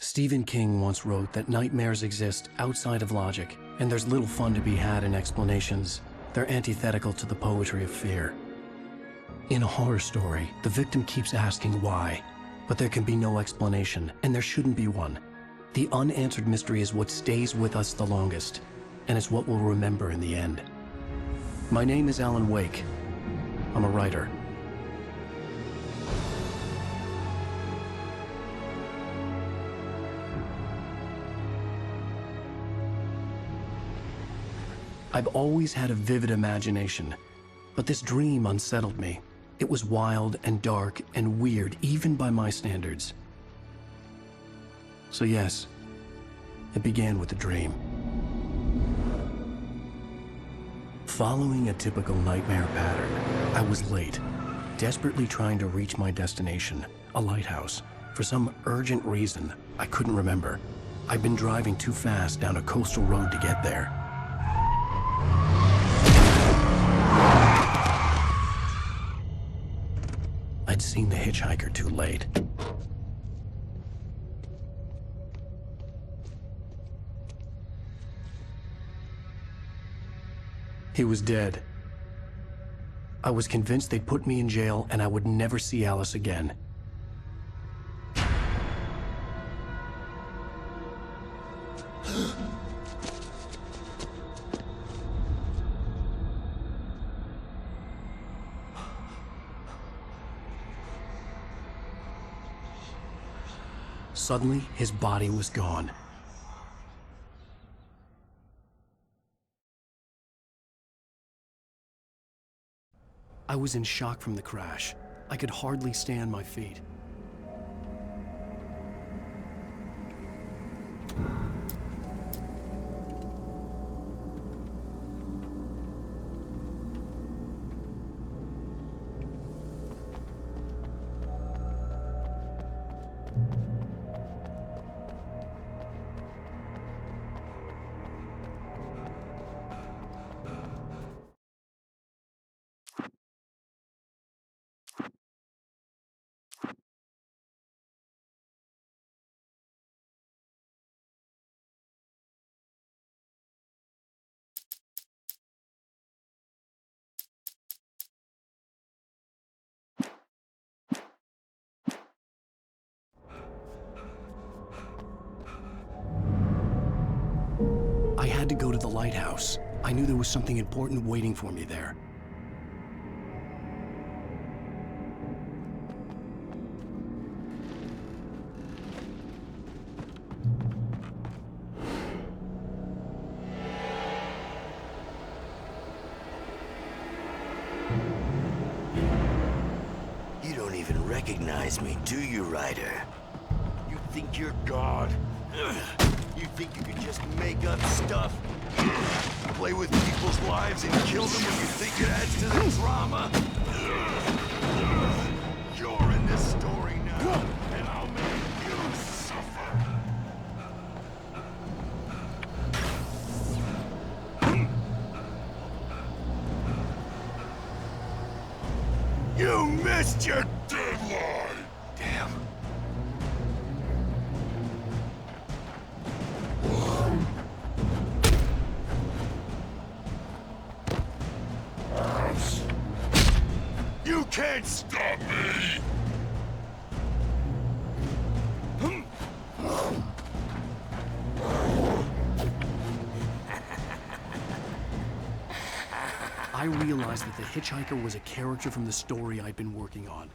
Stephen King once wrote that nightmares exist outside of logic, and there's little fun to be had in explanations. They're antithetical to the poetry of fear. In a horror story, the victim keeps asking why, but there can be no explanation, and there shouldn't be one. The unanswered mystery is what stays with us the longest, and it's what we'll remember in the end. My name is Alan Wake. I'm a writer. I've always had a vivid imagination, but this dream unsettled me. It was wild and dark and weird, even by my standards. So yes, it began with a dream. Following a typical nightmare pattern, I was late, desperately trying to reach my destination, a lighthouse. For some urgent reason, I couldn't remember. I'd been driving too fast down a coastal road to get there. I'd seen the hitchhiker too late. He was dead. I was convinced they'd put me in jail and I would never see Alice again. Suddenly, his body was gone. I was in shock from the crash. I could hardly stay on my feet. I had to go to the lighthouse. I knew there was something important waiting for me there. You don't even recognize me, do you, Ryder? You think you're God? You think you can just make up stuff? Play with people's lives and kill them when you think it adds to the drama? You're in this story now, and I'll make you suffer. You missed your deadline! Damn. You can't stop me! I realized that the hitchhiker was a character from the story I'd been working on.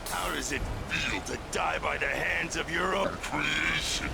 How does it feel to die by the hands of your own creation?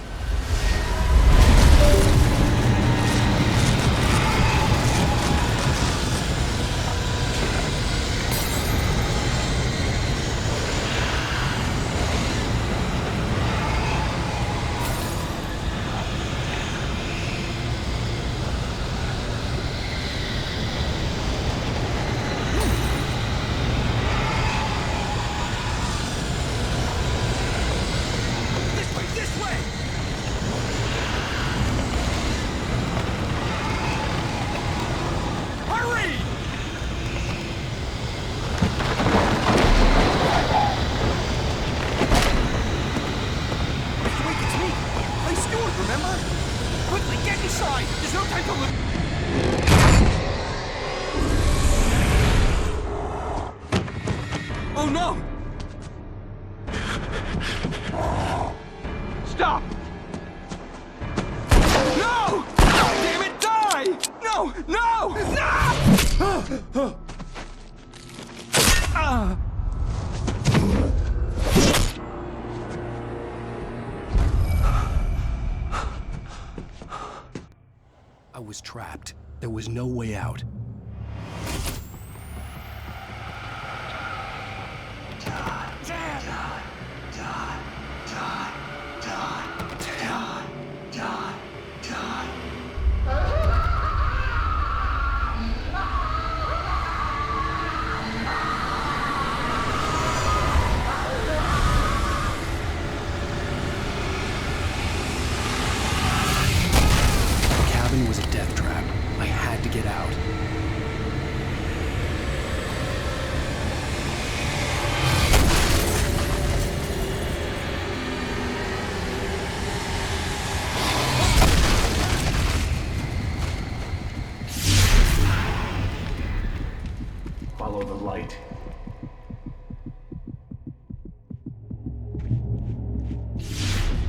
remember? Quickly, get inside! There's no time to lose! Oh no! Stop! No! Damn it, die! No! No! No! I was trapped. There was no way out. Was a death trap. I had to get out. Follow the light.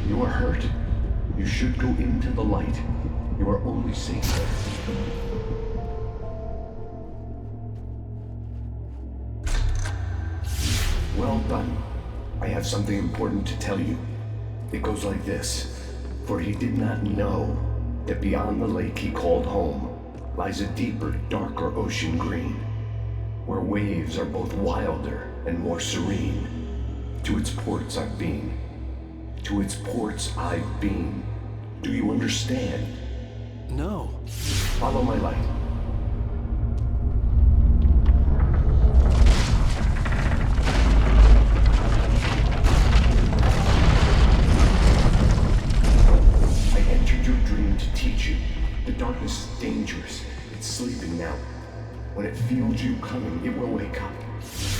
You are hurt. You should go into the light. You are only safe there. Well done. I have something important to tell you. It goes like this. For he did not know that beyond the lake he called home lies a deeper, darker ocean green, where waves are both wilder and more serene. To its ports I've been. To its ports I've been. Do you understand? No. Follow my light. I entered your dream to teach you. The darkness is dangerous. It's sleeping now. When it feels you coming, it will wake up.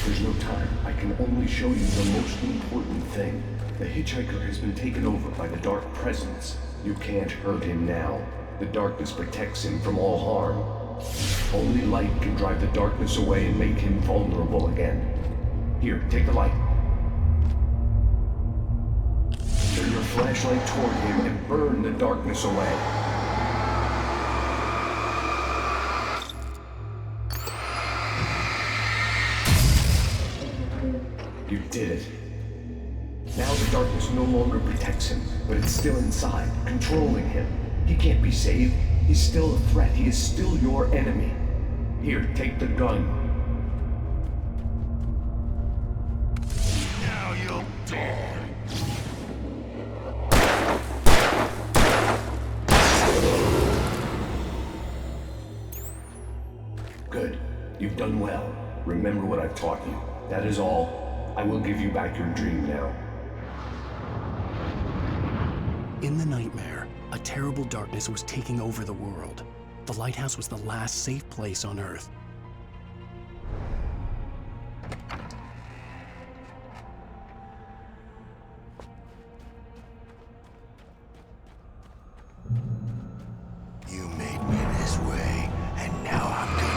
There's no time. I can only show you the most important thing. The hitchhiker has been taken over by the dark presence. You can't hurt him now. The darkness protects him from all harm. Only light can drive the darkness away and make him vulnerable again. Here, take the light. Turn your flashlight toward him and burn the darkness away. You did it. Now the darkness no longer protects him, but it's still inside, controlling him. He can't be saved. He's still a threat. He is still your enemy. Here, take the gun. Now you'll die. Good. You've done well. Remember what I've taught you. That is all. I will give you back your dream now. In the nightmare, a terrible darkness was taking over the world. The lighthouse was the last safe place on Earth. You made me this way, and now I'm gonna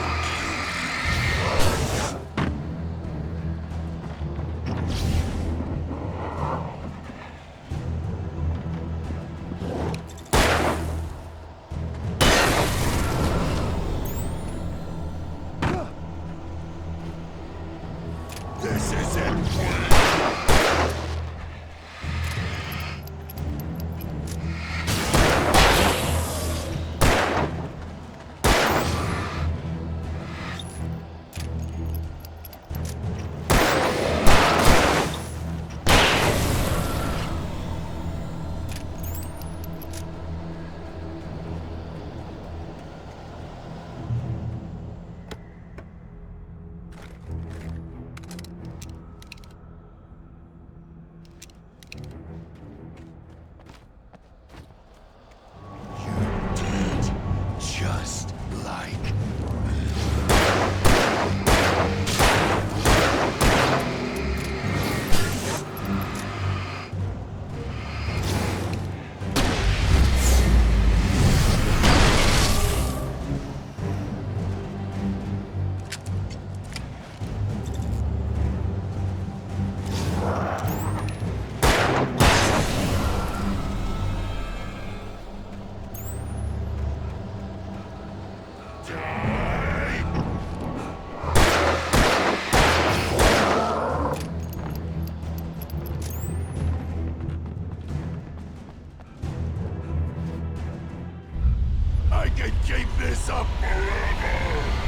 can keep this up forever!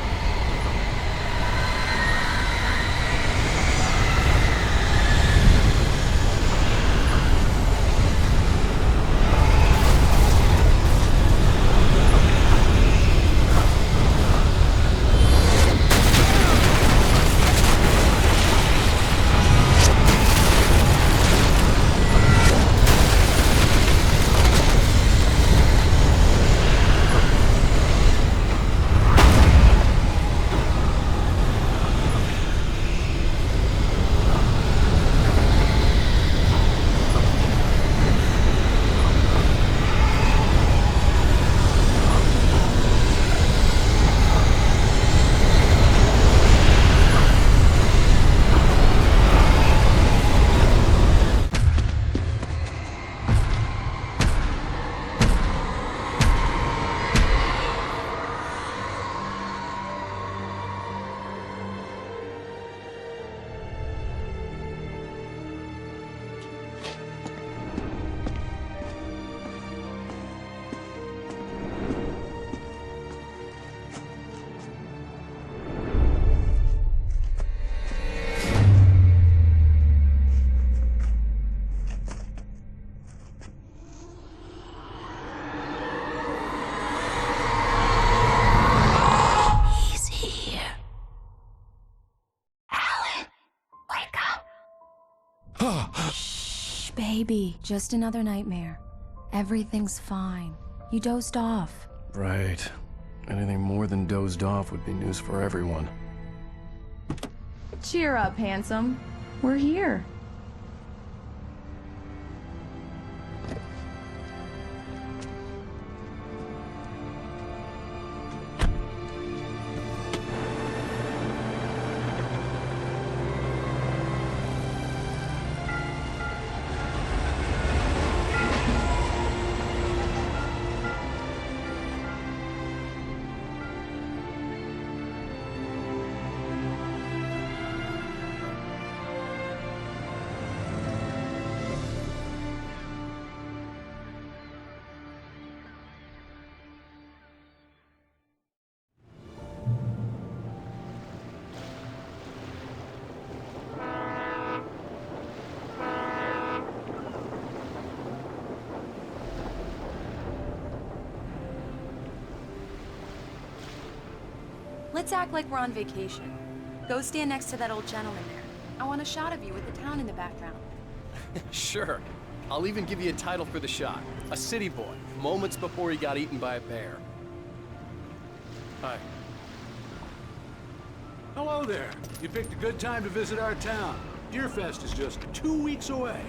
Shh, baby. Just another nightmare. Everything's fine. You dozed off. Right. Anything more than dozed off would be news for everyone. Cheer up, handsome. We're here. Let's act like we're on vacation. Go stand next to that old gentleman there. I want a shot of you with the town in the background. Sure. I'll even give you a title for the shot. A city boy, moments before he got eaten by a bear. Hi. Hello there. You picked a good time to visit our town. Deerfest is just 2 weeks away.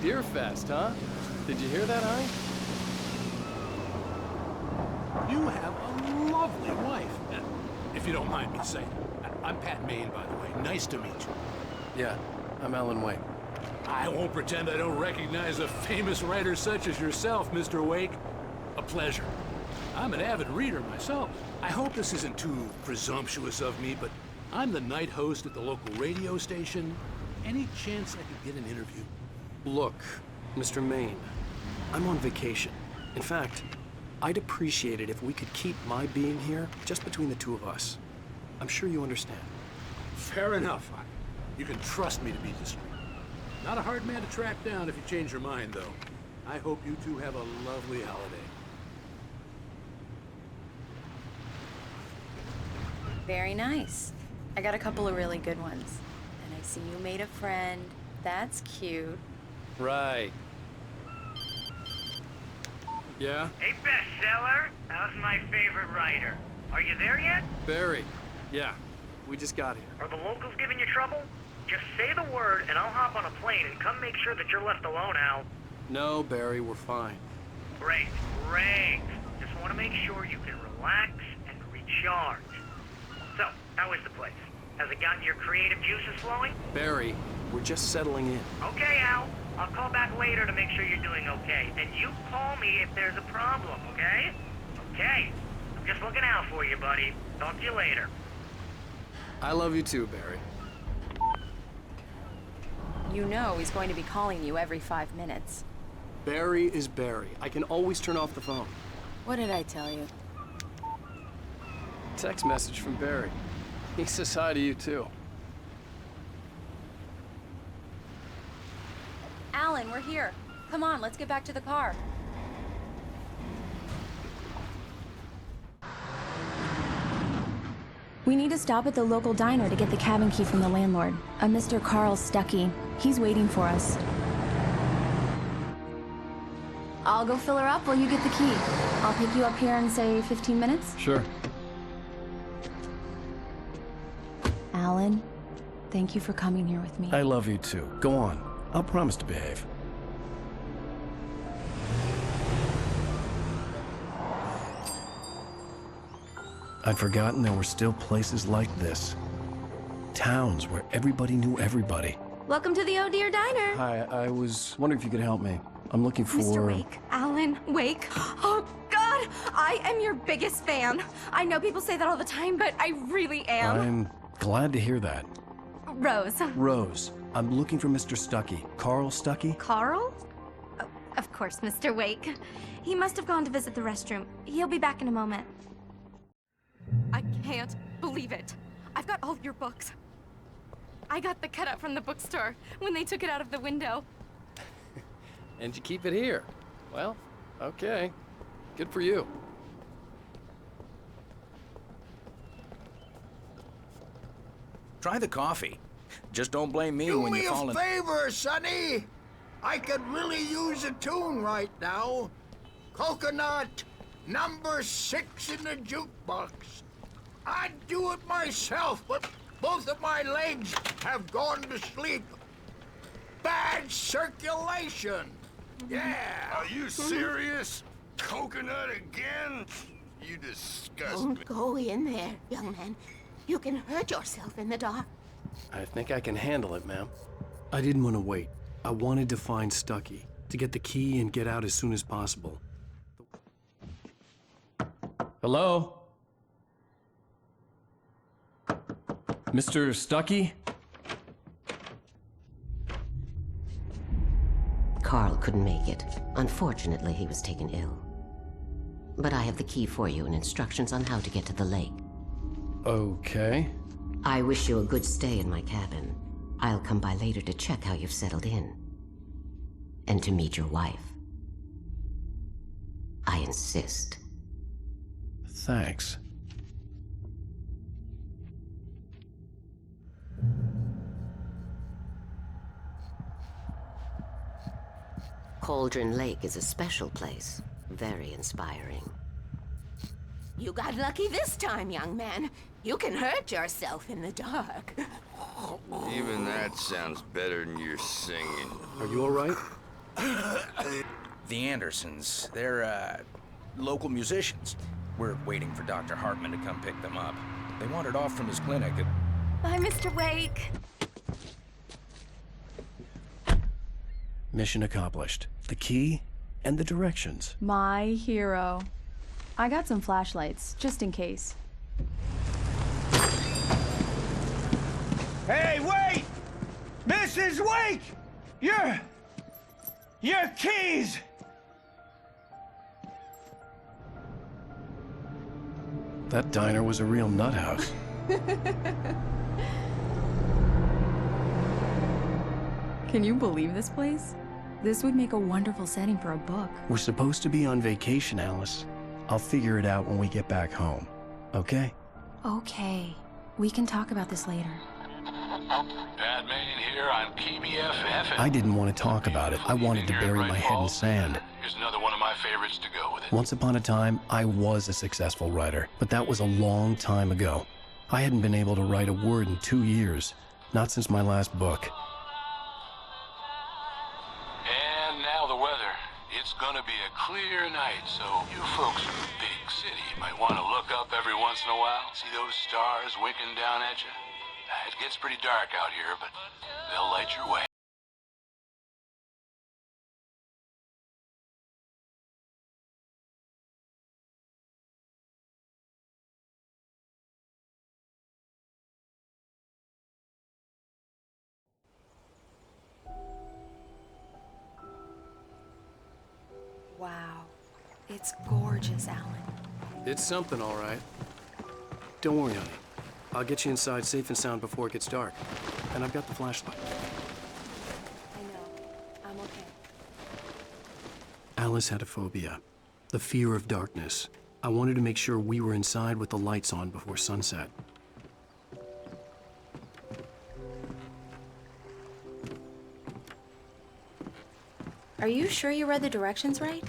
Deerfest, huh? Did you hear that, Hi? You have a lovely wife. If you don't mind me saying. I'm Pat Maine, by the way. Nice to meet you. Yeah, I'm Alan Wake. I won't pretend I don't recognize a famous writer such as yourself, Mr. Wake. A pleasure. I'm an avid reader myself. I hope this isn't too presumptuous of me, but I'm the night host at the local radio station. Any chance I could get an interview? Look, Mr. Maine, I'm on vacation. In fact, I'd appreciate it if we could keep my being here just between the two of us. I'm sure you understand. Fair enough. You can trust me to be discreet. Not a hard man to track down if you change your mind, though. I hope you two have a lovely holiday. Very nice. I got a couple of really good ones. And I see you made a friend. That's cute. Right. Yeah? Hey, bestseller. How's my favorite writer? Are you there yet? Barry. Yeah, we just got here. Are the locals giving you trouble? Just say the word and I'll hop on a plane and come make sure that you're left alone, Al. No, Barry, we're fine. Great, great. Just want to make sure you can relax and recharge. So, how is the place? Has it gotten your creative juices flowing? Barry, we're just settling in. Okay, Al. I'll call back later to make sure you're doing okay. And you call me if there's a problem, okay? Okay. I'm just looking out for you, buddy. Talk to you later. I love you too, Barry. You know he's going to be calling you every 5 minutes. Barry is Barry. I can always turn off the phone. What did I tell you? Text message from Barry. He says hi to you, too. Alan, we're here. Come on, let's get back to the car. We need to stop at the local diner to get the cabin key from the landlord, a Mr. Carl Stuckey. He's waiting for us. I'll go fill her up while you get the key. I'll pick you up here in, say, 15 minutes? Sure. Alan, thank you for coming here with me. I love you too. Go on. I'll promise to behave. I'd forgotten there were still places like this. Towns where everybody knew everybody. Welcome to the Oh Dear Diner. Hi, I was wondering if you could help me. I'm looking for... Mr. Wake. Alan Wake. Oh, God! I am your biggest fan. I know people say that all the time, but I really am. I'm glad to hear that. Rose. Rose, I'm looking for Mr. Stuckey. Carl Stuckey? Carl? Oh, of course, Mr. Wake. He must have gone to visit the restroom. He'll be back in a moment. I can't believe it. I've got all your books. I got the cutout from the bookstore when they took it out of the window. And you keep it here. Well, okay. Good for you. Try the coffee. Just don't blame me when you fall in... Do me a favor, Sonny. I could really use a tune right now. Coconut, number 6 in the jukebox. I'd do it myself, but both of my legs have gone to sleep. Bad circulation. Yeah. Are you serious? Coconut again? You disgust me. Don't go in there, young man. You can hurt yourself in the dark. I think I can handle it, ma'am. I didn't want to wait. I wanted to find Stuckey, to get the key and get out as soon as possible. Hello? Mr. Stuckey? Carl couldn't make it. Unfortunately, he was taken ill. But I have the key for you and instructions on how to get to the lake. Okay. I wish you a good stay in my cabin. I'll come by later to check how you've settled in. And to meet your wife. I insist. Thanks. Cauldron Lake is a special place. Very inspiring. You got lucky this time, young man. You can hurt yourself in the dark. Even that sounds better than your singing. Are you all right? The Andersons. They're, local musicians. We're waiting for Dr. Hartman to come pick them up. They wandered off from his clinic and... Bye, Mr. Wake. Mission accomplished. The key and the directions. My hero. I got some flashlights, just in case. Hey, wait! Mrs. Wake! Your keys! That diner was a real nut house. Can you believe this place? This would make a wonderful setting for a book. We're supposed to be on vacation, Alice. I'll figure it out when we get back home. Okay? Okay. We can talk about this later. Pat Main here on PBFF. I didn't want to talk about it. I wanted to bury my head in sand. Here's another one of my favorites to go with it. Once upon a time, I was a successful writer, but that was a long time ago. I hadn't been able to write a word in 2 years, not since my last book. And now the weather. It's gonna be a clear night, so you folks in the big city might want to look up every once in a while, see those stars winking down at you. It gets pretty dark out here, but they'll light your way. Wow. It's gorgeous, Alan. It's something, all right. Don't worry, honey. I'll get you inside safe and sound before it gets dark. And I've got the flashlight. I know. I'm okay. Alice had a phobia, the fear of darkness. I wanted to make sure we were inside with the lights on before sunset. Are you sure you read the directions right?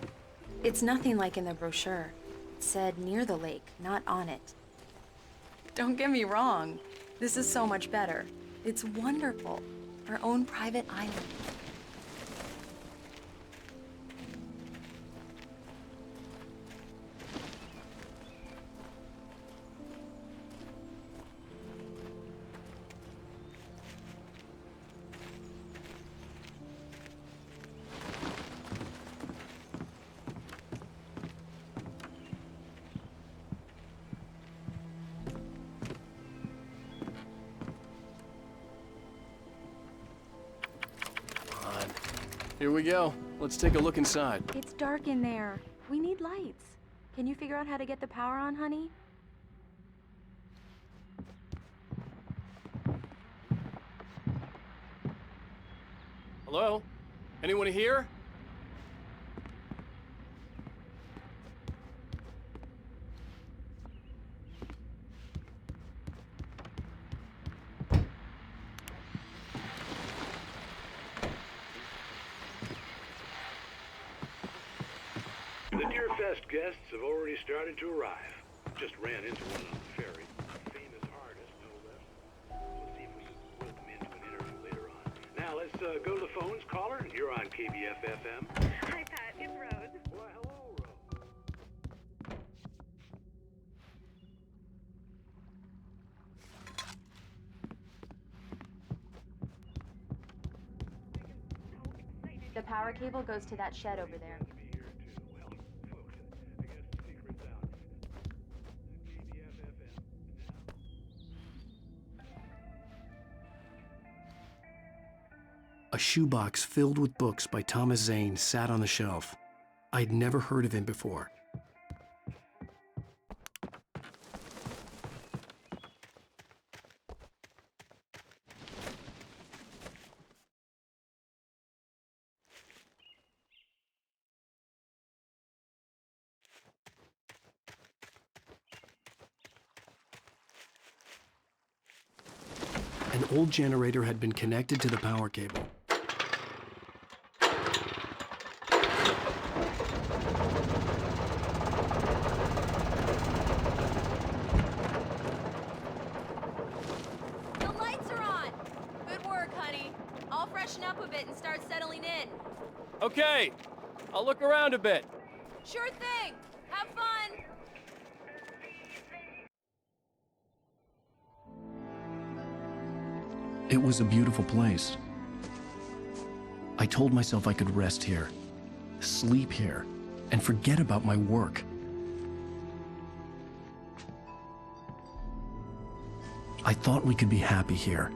It's nothing like in the brochure. It said near the lake, not on it. Don't get me wrong. This is so much better. It's wonderful. Our own private island. Here we go. Let's take a look inside. It's dark in there. We need lights. Can you figure out how to get the power on, honey? Hello? Anyone here? The Deerfest guests have already started to arrive. Just ran into one on the ferry. Famous artist, no less. We'll see if we can work them into an interview later on. Now let's go to the phones. Caller, you're on KBF FM. Hi, Pat. It's Rose. Well, hello, Rose. The power cable goes to that shed over there. A shoebox filled with books by Thomas Zane sat on the shelf. I'd never heard of him before. An old generator had been connected to the power cable. The lights are on! Good work, honey. I'll freshen up a bit and start settling in. Okay. I'll look around a bit. Sure thing! Have fun! It was a beautiful place. I told myself I could rest here, sleep here, and forget about my work. I thought we could be happy here.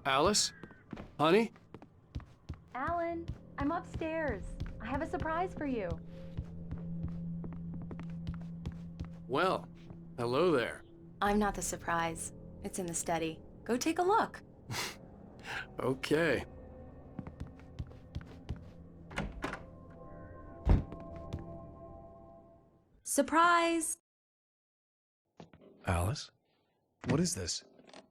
Alice? Honey? Alan, I'm upstairs. I have a surprise for you. Well, hello there. I'm not the surprise. It's in the study. Go take a look. Okay. Surprise! Alice? What is this?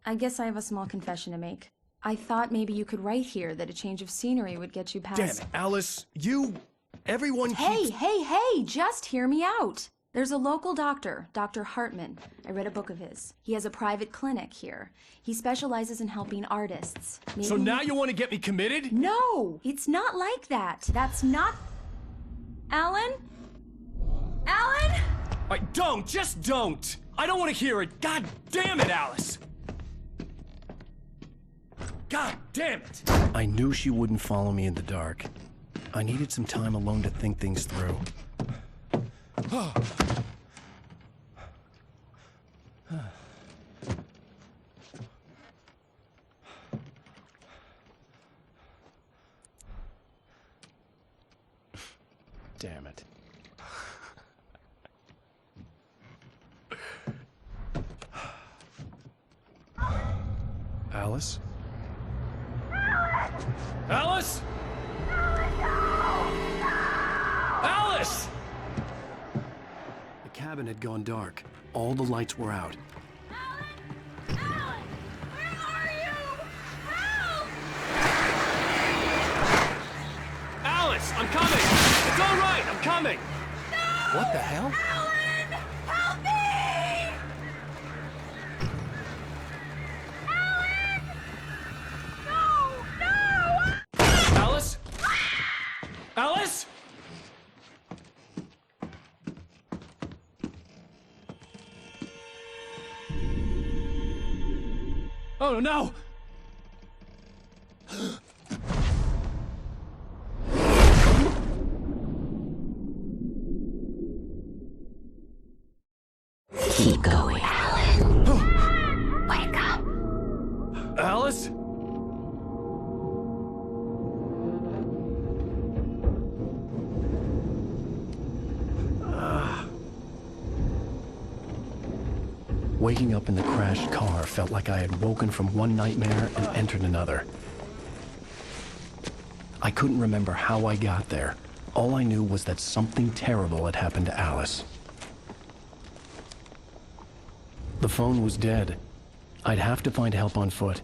I guess I have a small confession to make. I thought maybe you could write here that a change of scenery would get you past— Damn it, Alice, everyone Hey, keeps— hey, hey! Just hear me out! There's a local doctor, Dr. Hartman. I read a book of his. He has a private clinic here. He specializes in helping artists. Maybe... So now you want to get me committed? No! It's not like that. That's not... Alan? Alan? Just don't! I don't want to hear it! God damn it, Alice! God damn it! I knew she wouldn't follow me in the dark. I needed some time alone to think things through. Damn it. Alice? Alice? Alice! The cabin had gone dark. All the lights were out. Alice, I'm coming! It's all right, I'm coming! No! What the hell? Alan! Help me! Alan! No! No! Alice? Alice? Oh no! Keep going, Alan. Wake up. Alice? Waking up in the crashed car felt like I had woken from one nightmare and entered another. I couldn't remember how I got there. All I knew was that something terrible had happened to Alice. The phone was dead. I'd have to find help on foot.